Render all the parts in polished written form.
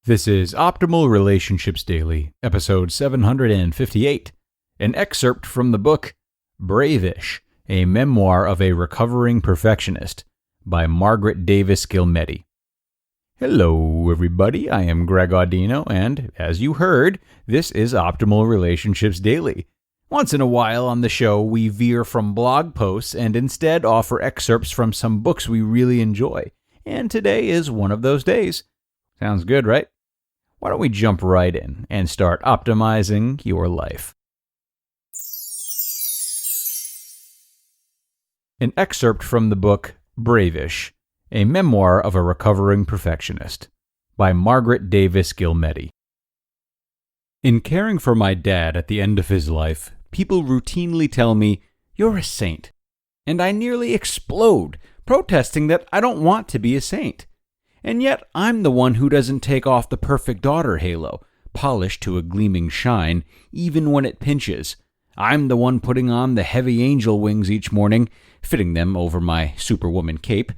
This is Optimal Relationships Daily, episode 758, an excerpt from the book Brave-ish, a Memoir of a Recovering Perfectionist by Margaret Davis Ghielmetti. Hello, everybody. I am Greg Audino, and as you heard, this is Optimal Relationships Daily. Once in a while on the show, we veer from blog posts and instead offer excerpts from some books we really enjoy. And today is one of those days. Sounds good, right? Why don't we jump right in and start optimizing your life? An excerpt from the book Brave-ish, a Memoir of a Recovering Perfectionist by Margaret Davis Ghielmetti. In caring for my dad at the end of his life, people routinely tell me, "You're a saint." And I nearly explode, protesting that I don't want to be a saint. And yet, I'm the one who doesn't take off the perfect daughter halo, polished to a gleaming shine, even when it pinches. I'm the one putting on the heavy angel wings each morning, fitting them over my superwoman cape.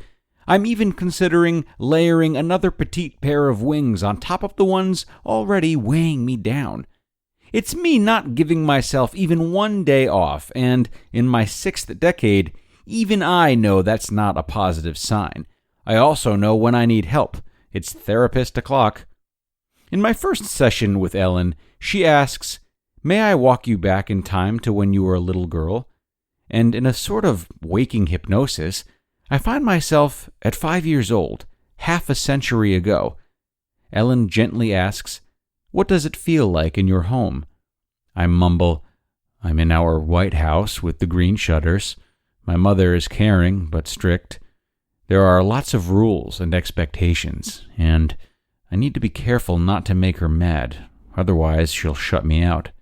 I'm even considering layering another petite pair of wings on top of the ones already weighing me down. It's me not giving myself even one day off, and in my 6th decade, even I know that's not a positive sign. I also know when I need help. It's therapist o'clock. In my first session with Ellen, she asks, "May I walk you back in time to when you were a little girl?" And in a sort of waking hypnosis, I find myself at 5 years old, half a century ago. Ellen gently asks, "What does it feel like in your home?" I mumble, "I'm in our white house with the green shutters. My mother is caring but strict. There are lots of rules and expectations, and I need to be careful not to make her mad, otherwise she'll shut me out."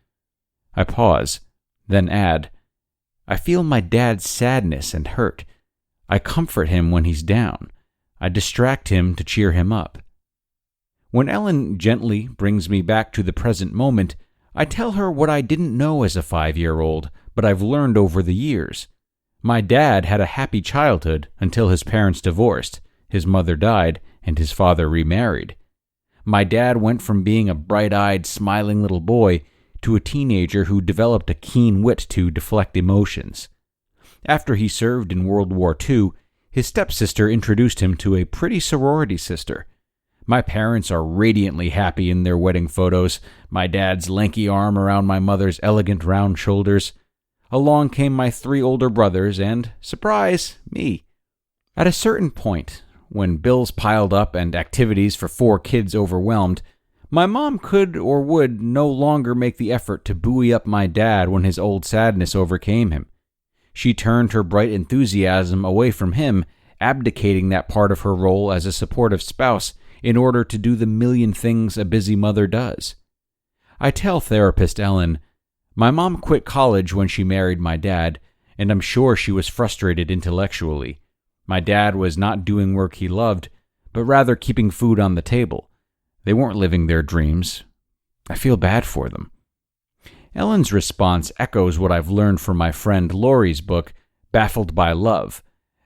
I pause, then add, "I feel my dad's sadness and hurt. I comfort him when he's down. I distract him to cheer him up." When Ellen gently brings me back to the present moment, I tell her what I didn't know as a 5-year-old, but I've learned over the years. My dad had a happy childhood until his parents divorced, his mother died, and his father remarried. My dad went from being a bright-eyed, smiling little boy to a teenager who developed a keen wit to deflect emotions. After he served in World War II, his stepsister introduced him to a pretty sorority sister. My parents are radiantly happy in their wedding photos, my dad's lanky arm around my mother's elegant round shoulders. Along came my 3 older brothers and, surprise, me. At a certain point, when bills piled up and activities for 4 kids overwhelmed, my mom could or would no longer make the effort to buoy up my dad when his old sadness overcame him. She turned her bright enthusiasm away from him, abdicating that part of her role as a supportive spouse in order to do the million things a busy mother does. I tell therapist Ellen, my mom quit college when she married my dad, and I'm sure she was frustrated intellectually. My dad was not doing work he loved, but rather keeping food on the table. They weren't living their dreams. I feel bad for them. Ellen's response echoes what I've learned from my friend Lori's book, Baffled by Love,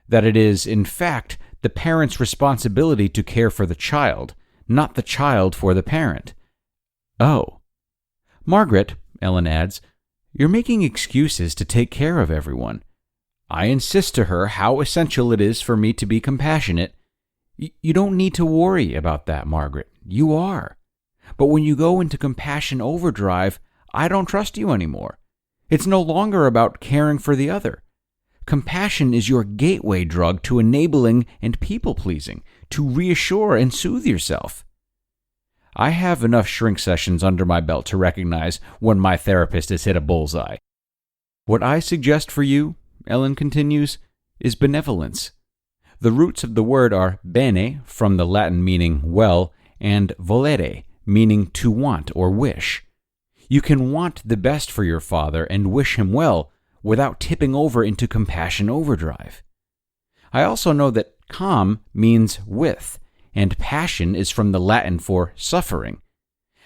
that it is, in fact, the parent's responsibility to care for the child, not the child for the parent. Oh. Margaret, Ellen adds, "You're making excuses to take care of everyone." I insist to her how essential it is for me to be compassionate. You don't need to worry about that, Margaret. You are. But when you go into compassion overdrive, I don't trust you anymore. It's no longer about caring for the other. Compassion is your gateway drug to enabling and people-pleasing, to reassure and soothe yourself. I have enough shrink sessions under my belt to recognize when my therapist has hit a bullseye. What I suggest for you, Ellen continues, is benevolence. The roots of the word are bene, from the Latin meaning well, and volere, meaning to want or wish. You can want the best for your father and wish him well without tipping over into compassion overdrive. I also know that calm means with, and passion is from the Latin for suffering.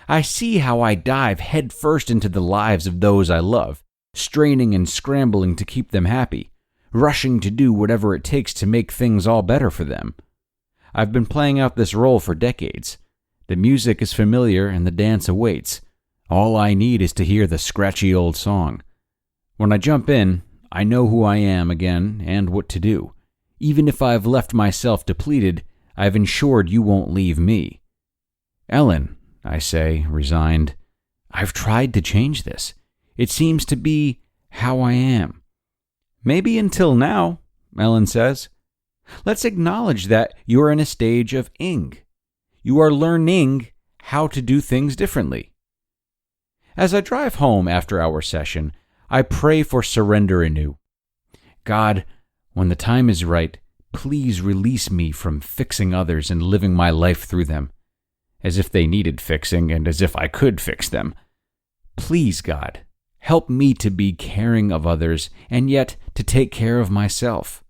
I see how I dive headfirst into the lives of those I love, straining and scrambling to keep them happy, rushing to do whatever it takes to make things all better for them. I've been playing out this role for decades. The music is familiar and the dance awaits. All I need is to hear the scratchy old song. When I jump in, I know who I am again and what to do. Even if I've left myself depleted, I've ensured you won't leave me. Ellen, I say, resigned, I've tried to change this. It seems to be how I am. Maybe until now, Ellen says. Let's acknowledge that you're in a stage of ing. You are learning how to do things differently. As I drive home after our session, I pray for surrender anew. God, when the time is right, please release me from fixing others and living my life through them, as if they needed fixing and as if I could fix them. Please, God, help me to be caring of others and yet to take care of myself.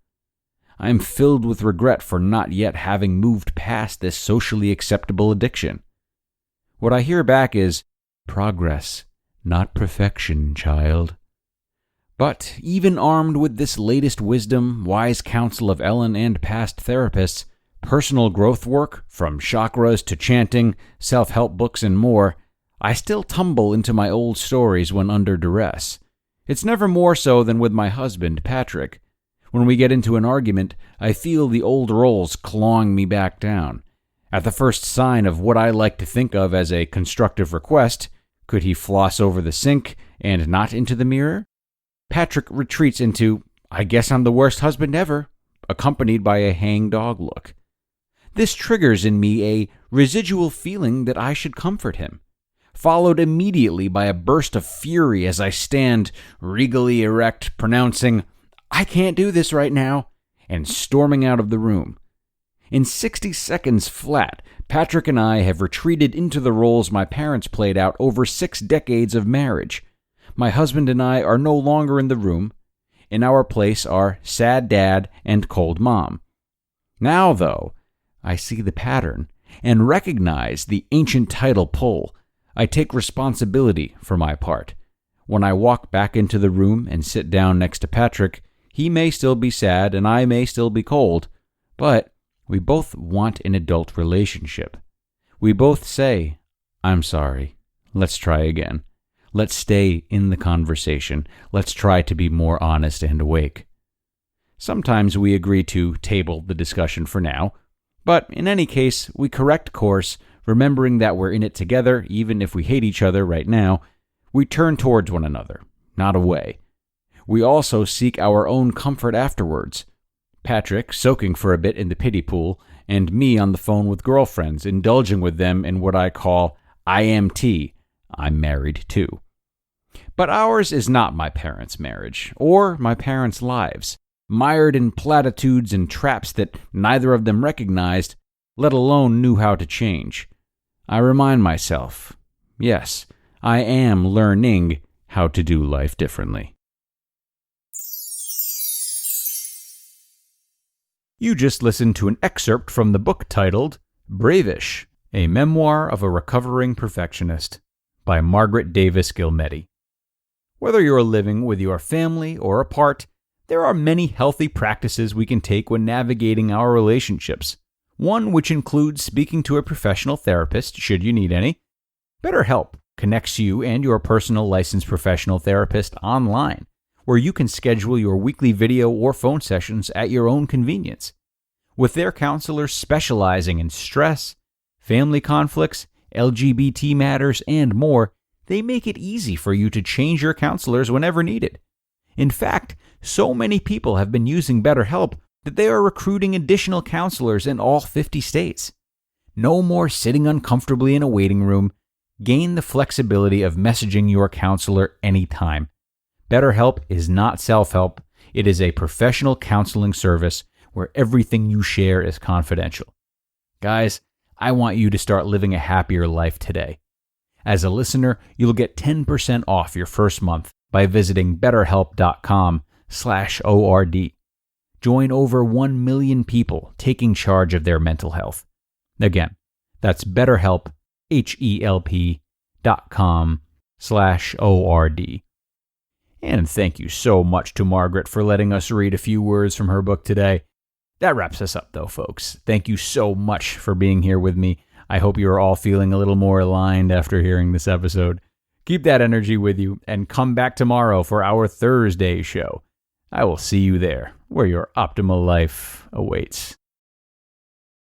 I am filled with regret for not yet having moved past this socially acceptable addiction. What I hear back is, progress, not perfection, child. But even armed with this latest wisdom, wise counsel of Ellen and past therapists, personal growth work, from chakras to chanting, self-help books and more, I still tumble into my old stories when under duress. It's never more so than with my husband, Patrick. When we get into an argument, I feel the old roles clawing me back down. At the first sign of what I like to think of as a constructive request, could he floss over the sink and not into the mirror? Patrick retreats into, I guess I'm the worst husband ever, accompanied by a hang-dog look. This triggers in me a residual feeling that I should comfort him, followed immediately by a burst of fury as I stand regally erect, pronouncing, I can't do this right now, and storming out of the room. In 60 seconds flat, Patrick and I have retreated into the roles my parents played out over 6 decades of marriage. My husband and I are no longer in the room. In our place are sad dad and cold mom. Now, though, I see the pattern and recognize the ancient title pull. I take responsibility for my part. When I walk back into the room and sit down next to Patrick, he may still be sad and I may still be cold, but we both want an adult relationship. We both say, I'm sorry. Let's try again. Let's stay in the conversation. Let's try to be more honest and awake. Sometimes we agree to table the discussion for now, but in any case, we correct course, remembering that we're in it together, even if we hate each other right now. We turn towards one another, not away. We also seek our own comfort afterwards. Patrick soaking for a bit in the pity pool, and me on the phone with girlfriends, indulging with them in what I call IMT, I'm married too. But ours is not my parents' marriage, or my parents' lives, mired in platitudes and traps that neither of them recognized, let alone knew how to change. I remind myself, yes, I am learning how to do life differently. You just listened to an excerpt from the book titled Bravish, a Memoir of a Recovering Perfectionist by Margaret Davis Ghielmetti. Whether you're living with your family or apart, there are many healthy practices we can take when navigating our relationships. One which includes speaking to a professional therapist, should you need any. BetterHelp connects you and your personal licensed professional therapist online, where you can schedule your weekly video or phone sessions at your own convenience. With their counselors specializing in stress, family conflicts, LGBT matters, and more, they make it easy for you to change your counselors whenever needed. In fact, so many people have been using BetterHelp that they are recruiting additional counselors in all 50 states. No more sitting uncomfortably in a waiting room. Gain the flexibility of messaging your counselor anytime. BetterHelp is not self-help. It is a professional counseling service where everything you share is confidential. Guys, I want you to start living a happier life today. As a listener, you'll get 10% off your first month by visiting betterhelp.com/ORD. Join over 1 million people taking charge of their mental health. Again, that's BetterHelp, HELP.com/ORD. And thank you so much to Margaret for letting us read a few words from her book today. That wraps us up though, folks. Thank you so much for being here with me. I hope you are all feeling a little more aligned after hearing this episode. Keep that energy with you and come back tomorrow for our Thursday show. I will see you there, where your optimal life awaits.